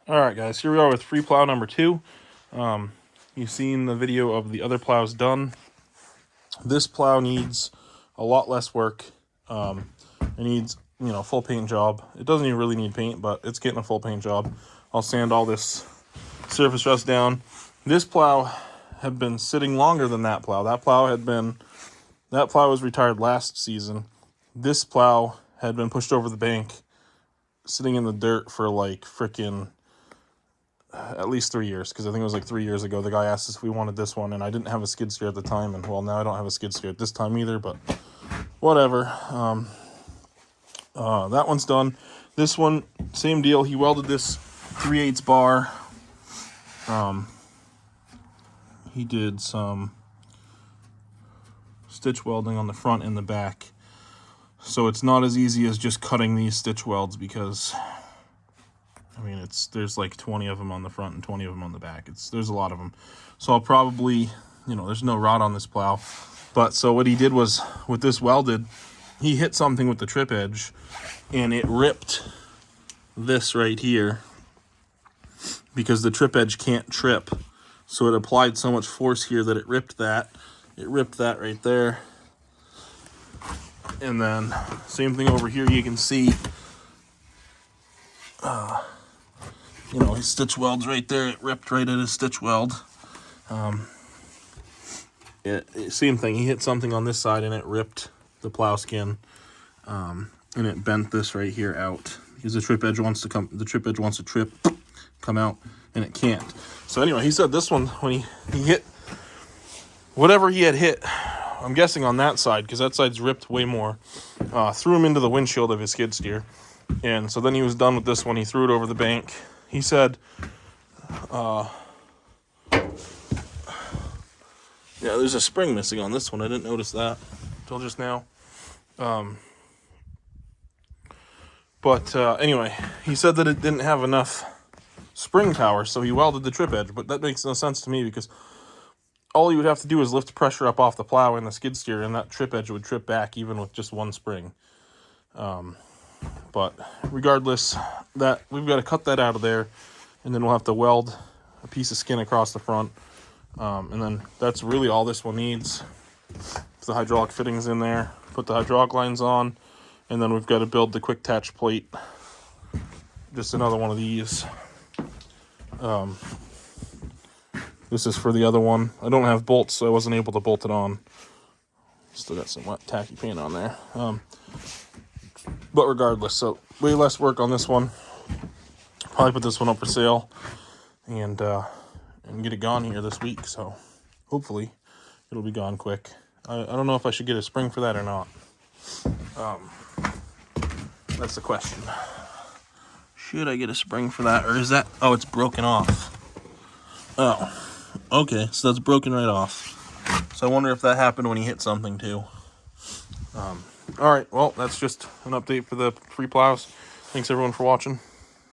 All right, guys, here we are with free plow number 2. You've seen the video of the other plows done. This plow needs a lot less work. It needs, full paint job. It doesn't even really need paint, but it's getting a full paint job. I'll sand all this surface rust down. This plow had been sitting longer than that plow. That plow was retired last season. This plow had been pushed over the bank, sitting in the dirt for like freaking at least 3 years, because I think it was like 3 years ago the guy asked us if we wanted this one, and I didn't have a skid steer at the time, and well, now I don't have a skid steer at this time either, but whatever. That one's done. This one, same deal. He welded this 3/8 bar. He did some stitch welding on the front and the back, so it's not as easy as just cutting these stitch welds, because there's like 20 of them on the front and 20 of them on the back. There's a lot of them. So I'll probably, there's no rod on this plow. But so what he did was, with this welded, he hit something with the trip edge and it ripped this right here, because the trip edge can't trip. So it applied so much force here that it ripped that. It ripped that right there. And then same thing over here, you can see his stitch welds right there. It ripped right at his stitch weld. Same thing. He hit something on this side and it ripped the plow skin, and it bent this right here out, because the trip edge wants to come. The trip edge wants to come out, and it can't. So anyway, he said this one, when he hit whatever he had hit, I'm guessing on that side, because that side's ripped way more, threw him into the windshield of his skid steer. And so then he was done with this one. He threw it over the bank. He said, yeah, there's a spring missing on this one. I didn't notice that until just now. Anyway, he said that it didn't have enough spring power, so he welded the trip edge. But that makes no sense to me, because all you would have to do is lift pressure up off the plow and the skid steer, and that trip edge would trip back even with just one spring. But regardless, that we've got to cut that out of there, and then we'll have to weld a piece of skin across the front, and then that's really all this one needs. The hydraulic fittings in there, put the hydraulic lines on, and then we've got to build the quick attach plate. Just another one of these. This is for the other one. I don't have bolts, so I wasn't able to bolt it on. Still got some wet tacky paint on there. But regardless, so way less work on this one. Probably put this one up for sale and get it gone here this week. So hopefully it'll be gone quick. I don't know if I should get a spring for that or not. That's the question. Should I get a spring for that, or is that? Oh, it's broken off. Oh, okay. So that's broken right off. So I wonder if that happened when he hit something too. All right, well, that's just an update for the free plows. Thanks everyone for watching.